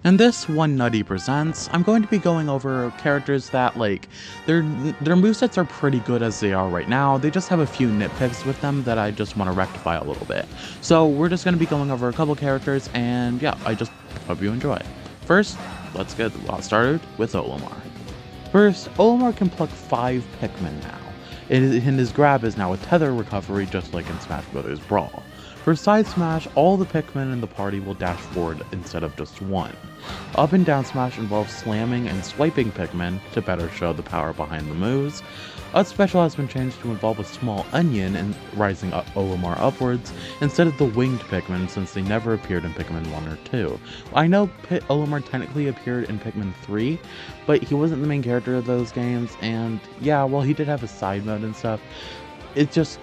In this 1NuttyPresents, I'm going to be going over characters that, like, their movesets are pretty good as they are right now. They just have a few nitpicks with them that I just want to rectify a little bit. So we're just going to be going over a couple characters, and yeah, I just hope you enjoy. First, let's get started with Olimar. First, Olimar can pluck 5 Pikmin now, and his grab is now a tether recovery just like in Smash Bros. Brawl. For side smash, all the Pikmin in the party will dash forward instead of just one. Up and down smash involves slamming and swiping Pikmin to better show the power behind the moves. Up special has been changed to involve a small onion and rising Olimar upwards instead of the winged Pikmin, since they never appeared in Pikmin 1 or 2. I know Olimar technically appeared in Pikmin 3, but he wasn't the main character of those games, and yeah, while he did have a side mode and stuff, it just,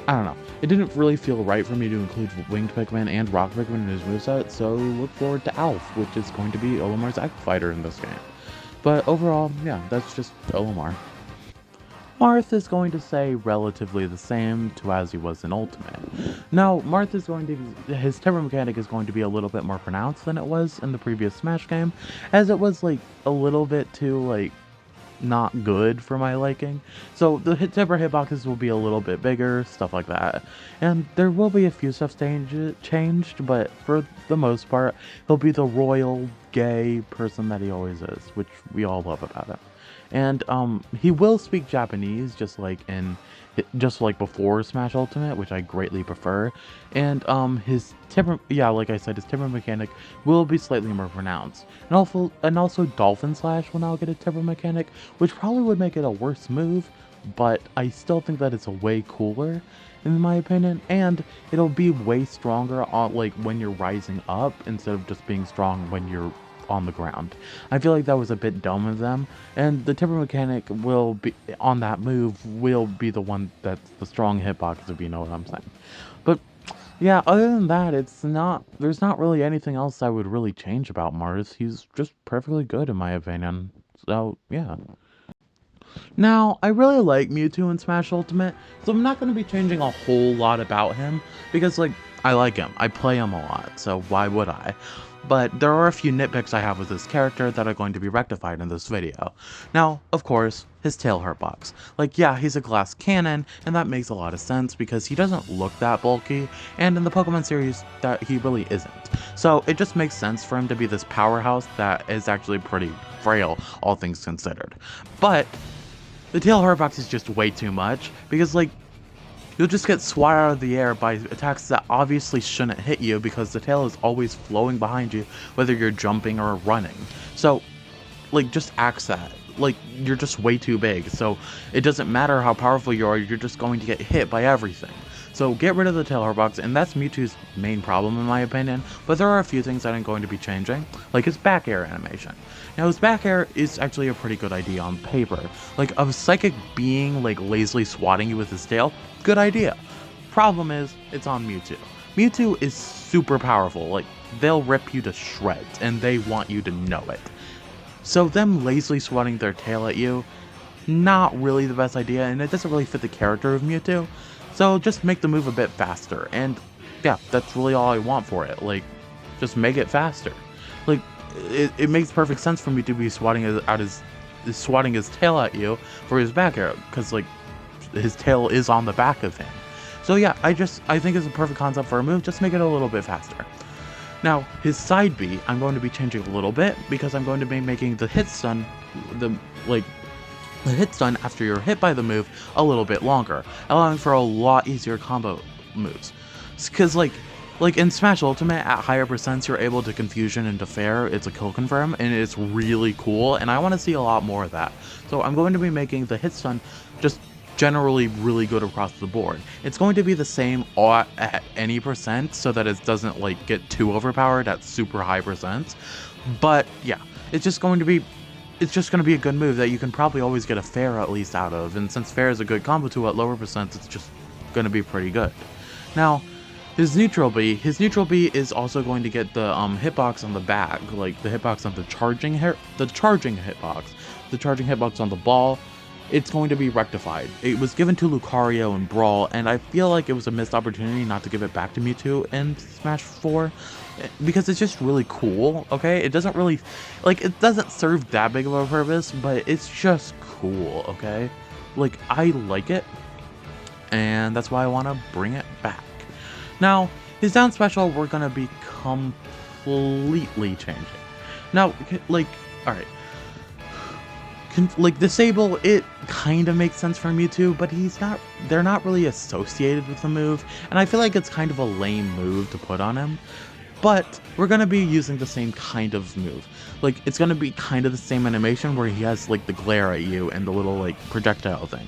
I don't know. It didn't really feel right for me to include Winged Pikmin and Rock Pikmin in his moveset, so look forward to Alf, which is going to be Olimar's Aqua Fighter in this game. But overall, yeah, that's just Olimar. Marth is going to stay relatively the same to as he was in Ultimate. Now, Marth is going to, his temper mechanic is going to be a little bit more pronounced than it was in the previous Smash game, as it was like a little bit too like not good for my liking. So the temper hitboxes will be a little bit bigger, stuff like that. And there will be a few stuff changed, but for the most part, he'll be the royal, gay person that he always is, which we all love about him. And he will speak Japanese, just like before Smash Ultimate, which I greatly prefer. And his temper, yeah, like I said, his temper mechanic will be slightly more pronounced. And also Dolphin Slash will now get a temper mechanic, which probably would make it a worse move, but I still think that it's a way cooler, in my opinion, and it'll be way stronger on like when you're rising up instead of just being strong when you're on the ground. I feel like that was a bit dumb of them, and the temper mechanic will be on that move will be the one that's the strong hitbox, if you know what I'm saying. But yeah, other than that, there's not really anything else I would really change about Mars. He's just perfectly good in my opinion. So yeah. Now, I really like Mewtwo in Smash Ultimate, so I'm not going to be changing a whole lot about him, because like, I like him, I play him a lot, so why would I? But there are a few nitpicks I have with this character that are going to be rectified in this video. Now, of course, his tail hurtbox. Like, yeah, he's a glass cannon, and that makes a lot of sense because he doesn't look that bulky, and in the Pokemon series, that he really isn't. So it just makes sense for him to be this powerhouse that is actually pretty frail, all things considered. But the tail hurtbox is just way too much, because like, you'll just get swatted out of the air by attacks that obviously shouldn't hit you because the tail is always flowing behind you, whether you're jumping or running. So, like, just axe that. Like, you're just way too big, so it doesn't matter how powerful you are, you're just going to get hit by everything. So get rid of the tail hurtbox, and that's Mewtwo's main problem in my opinion, but there are a few things that I'm going to be changing, like his back air animation. Now his back air is actually a pretty good idea on paper. Like a psychic being like lazily swatting you with his tail, good idea. Problem is, it's on Mewtwo. Mewtwo is super powerful, like they'll rip you to shreds, and they want you to know it. So them lazily swatting their tail at you, not really the best idea, and it doesn't really fit the character of Mewtwo. So just make the move a bit faster, and yeah, that's really all I want for it. Like, just make it faster. Like, it makes perfect sense for me to be swatting his tail at you for his back arrow, because like his tail is on the back of him. So yeah, I think it's a perfect concept for a move. Just make it a little bit faster. Now his side B, I'm going to be changing a little bit because I'm going to be making the hit stun, the hit stun after you're hit by the move a little bit longer, allowing for a lot easier combo moves. Because like in Smash Ultimate, at higher percents, you're able to confusion into fair, it's a kill confirm, and it's really cool, and I want to see a lot more of that. So I'm going to be making the hit stun just generally really good across the board. It's going to be the same at any percent, so that it doesn't like get too overpowered at super high percents. But yeah, it's just going to be a good move that you can probably always get a fair at least out of, and since fair is a good combo tool at lower percents, it's just going to be pretty good. Now, his neutral B is also going to get the hitbox on the back, like the hitbox on the charging hitbox, the charging hitbox on the ball, it's going to be rectified. It was given to Lucario in Brawl, and I feel like it was a missed opportunity not to give it back to Mewtwo in Smash 4, because it's just really cool, okay? It doesn't really, like, it doesn't serve that big of a purpose, but it's just cool, okay? Like, I like it, and that's why I want to bring it back. Now, his down special, we're going to be completely changing. Now, like, alright. Like, Disable, it kind of makes sense for Mewtwo, but they're not really associated with the move, and I feel like it's kind of a lame move to put on him. But we're going to be using the same kind of move. Like, it's going to be kind of the same animation where he has, like, the glare at you and the little, like, projectile thing.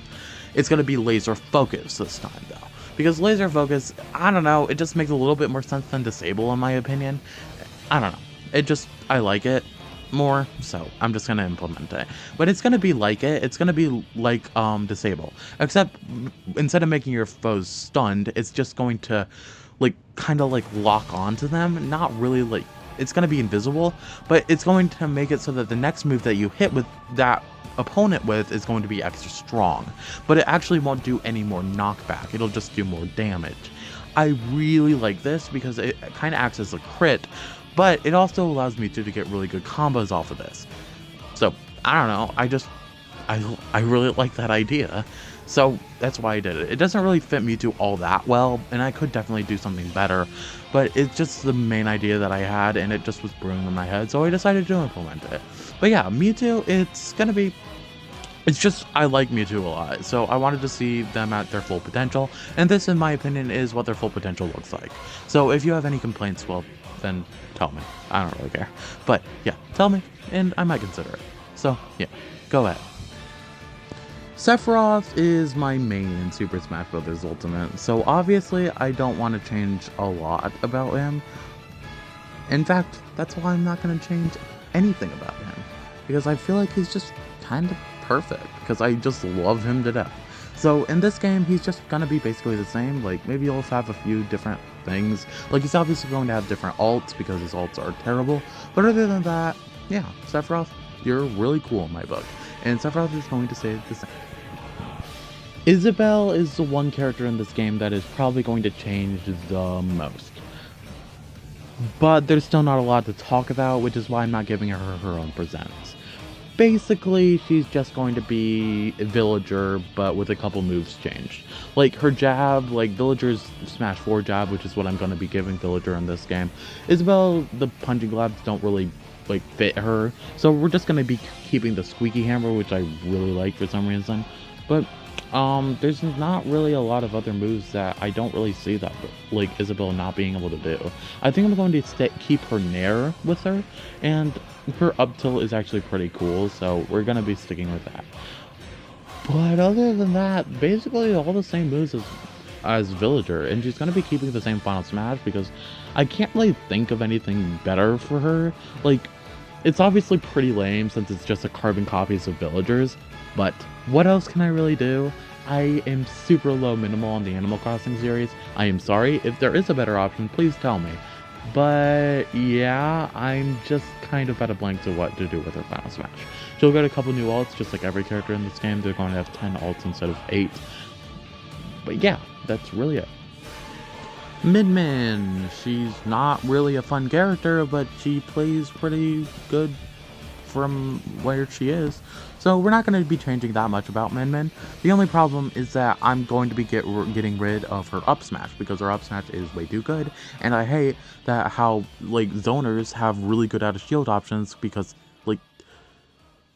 It's going to be laser focus this time, though. Because laser focus, I don't know, it just makes a little bit more sense than Disable, in my opinion. I don't know. I like it more, so I'm just gonna implement it. But it's gonna be like it. It's gonna be like Disable, except instead of making your foes stunned, it's just going to like kind of like lock onto them. Not really, like, it's gonna be invisible, but it's going to make it so that the next move that you hit with that opponent with is going to be extra strong, but it actually won't do any more knockback. It'll just do more damage. I really like this because it kind of acts as a crit, but it also allows me to get really good combos off of this. So, I don't know, I really like that idea. So, that's why I did it. It doesn't really fit Mewtwo all that well, and I could definitely do something better, but it's just the main idea that I had, and it just was brewing in my head, so I decided to implement it. But yeah, Mewtwo, it's just, I like Mewtwo a lot, so I wanted to see them at their full potential, and this, in my opinion, is what their full potential looks like. So if you have any complaints, well, then tell me. I don't really care. But yeah, tell me, and I might consider it. So yeah, go ahead. Sephiroth is my main in Super Smash Bros. Ultimate, so obviously I don't want to change a lot about him. In fact, that's why I'm not going to change anything about him, because I feel like he's just kind of perfect, because I just love him to death. So in this game, he's just gonna be basically the same. Like, maybe he'll have a few different things. Like, he's obviously going to have different alts because his alts are terrible. But other than that, yeah, Sephiroth, you're really cool in my book. And Sephiroth is going to stay the same. Isabelle is the one character in this game that is probably going to change the most. But there's still not a lot to talk about, which is why I'm not giving her her own presents. Basically, she's just going to be a villager, but with a couple moves changed. Like, her jab, like Villager's Smash 4 jab, which is what I'm going to be giving Villager in this game. Isabelle, the punching gloves don't really, like, fit her. So we're just going to be keeping the squeaky hammer, which I really like for some reason. But, there's not really a lot of other moves that I don't really see that, like, Isabelle not being able to do. I think I'm going to keep her Nair with her, and her up tilt is actually pretty cool, so we're going to be sticking with that. But other than that, basically all the same moves as Villager, and she's going to be keeping the same Final Smash because I can't really think of anything better for her. Like, it's obviously pretty lame since it's just a carbon copies of Villagers, but what else can I really do? I am super low minimal on the Animal Crossing series. I am sorry. If there is a better option, please tell me. But yeah, I'm just kind of at a blank to what to do with her Final Smash. She'll get a couple new alts, just like every character in this game. They're going to have 10 alts instead of 8. But yeah, that's really it. Min, she's not really a fun character, but she plays pretty good from where she is. So we're not going to be changing that much about Min. The only problem is that I'm going to be getting rid of her up smash, because her up smash is way too good, and I hate that how, like, zoners have really good out of shield options, because, like,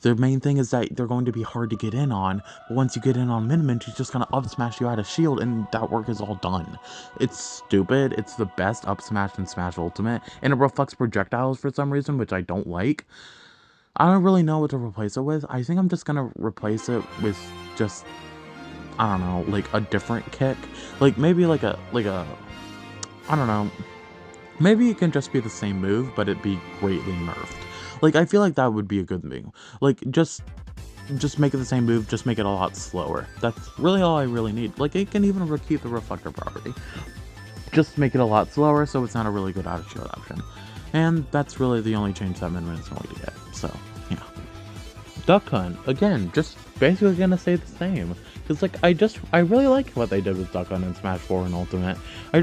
the main thing is that they're going to be hard to get in on, but once you get in on Min, she's just going to up smash you out of shield, and that work is all done. It's stupid. It's the best up smash in Smash Ultimate, and it reflects projectiles for some reason, which I don't like. I don't really know what to replace it with. I think I'm just gonna replace it with just, I don't know, like a different kick. Like maybe like a, I don't know. Maybe it can just be the same move, but it be greatly nerfed. Like, I feel like that would be a good thing. Like, just make it the same move, just make it a lot slower. That's really all I really need. Like, it can even keep the reflector property. Just make it a lot slower so it's not a really good out of shield option. And that's really the only change that Min is going to get. So, yeah. Duck Hunt, again, just basically gonna say the same. Cause like, I really like what they did with Duck Hunt in Smash 4 and Ultimate. I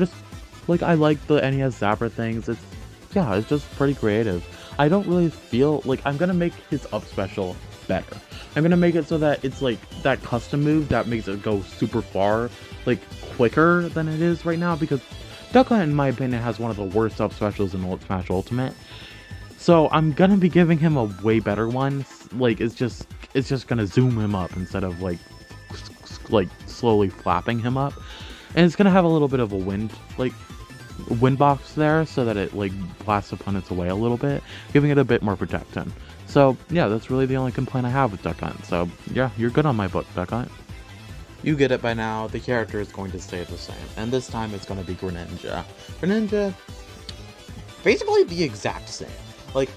like the NES Zapper things. It's just pretty creative. I don't really feel like I'm gonna make his up special better. I'm gonna make it so that it's like that custom move that makes it go super far, like quicker than it is right now, because Duck Hunt, in my opinion, has one of the worst up specials in Smash Ultimate. So I'm gonna be giving him a way better one. Like, it's just gonna zoom him up instead of like slowly flapping him up. And it's gonna have a little bit of a wind box there, so that it like blasts opponents away a little bit, giving it a bit more protection. So yeah, that's really the only complaint I have with Duck Hunt. So yeah, you're good on my book, Duck Hunt. You get it by now, the character is going to stay the same, and this time it's going to be Greninja. Greninja, basically the exact same. Like,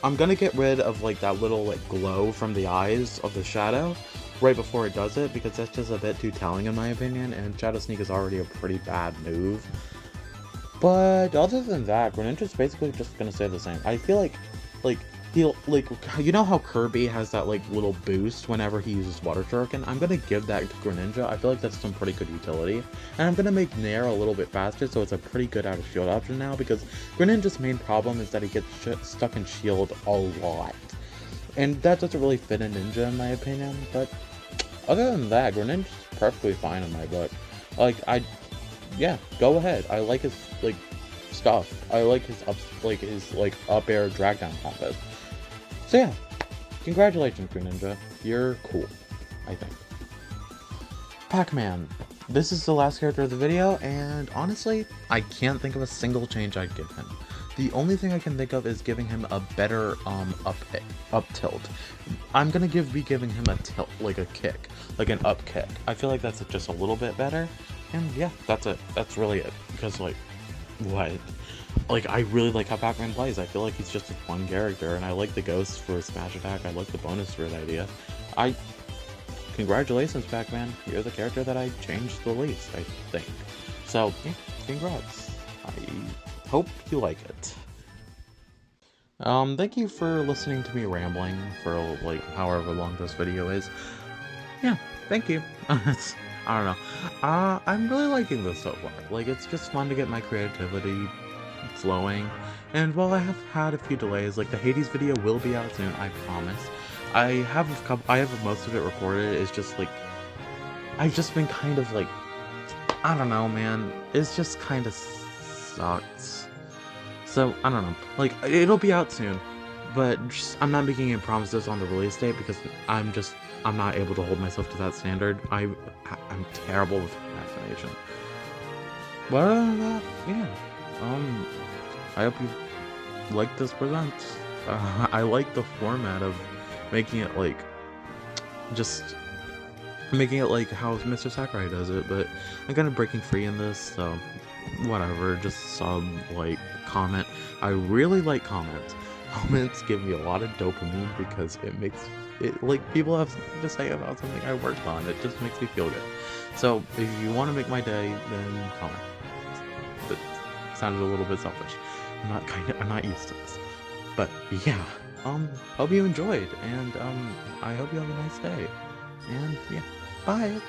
I'm gonna get rid of like that little like glow from the eyes of the shadow right before it does it, because that's just a bit too telling in my opinion, and Shadow Sneak is already a pretty bad move. But other than that, Greninja's basically just gonna stay the same. I feel like he'll, like, you know how Kirby has that like little boost whenever he uses Water Shuriken? I'm gonna give that to Greninja. I feel like that's some pretty good utility. And I'm gonna make Nair a little bit faster, so it's a pretty good out of shield option now, because Greninja's main problem is that he gets stuck in shield a lot. And that doesn't really fit a ninja in my opinion, but other than that, Greninja's perfectly fine in my book. Like, yeah, go ahead. I like his, like, stuff. I like his up air drag down combos. So yeah, congratulations, Greninja. You're cool, I think. Pac-Man. This is the last character of the video, and honestly, I can't think of a single change I'd give him. The only thing I can think of is giving him a better up tilt. I'm gonna be giving him a tilt, like a kick, like an up kick. I feel like that's just a little bit better, and yeah, that's it. That's really it. Because like, what? Like, I really like how Pac-Man plays. I feel like he's just a fun character, and I like the ghost for Smash Attack. I like the bonus for that idea. Congratulations, Pac-Man. You're the character that I changed the least, I think. So, yeah, congrats. I hope you like it. Thank you for listening to me rambling for, like, however long this video is. Yeah, thank you. I don't know. I'm really liking this so far. Like, it's just fun to get my creativity flowing. And while I have had a few delays, like the Hades video will be out soon, I promise. I have most of it recorded. It's just like, I've just been kind of like, I don't know, man. It's just kind of sucks. So, I don't know. Like, it'll be out soon, but I'm not making any promises on the release date because I'm not able to hold myself to that standard. I'm terrible with procrastination. But other than that, yeah. I hope you like this present. I like the format of making it like, just making it like how Mr. Sakurai does it, but I'm kind of breaking free in this, so whatever, just like, comment. I really like comments. Comments give me a lot of dopamine because it makes it, like, people have something to say about something I worked on. It just makes me feel good. So if you want to make my day, then comment. That sounded a little bit selfish. I'm not used to this. But yeah, hope you enjoyed, and I hope you have a nice day. And yeah, bye.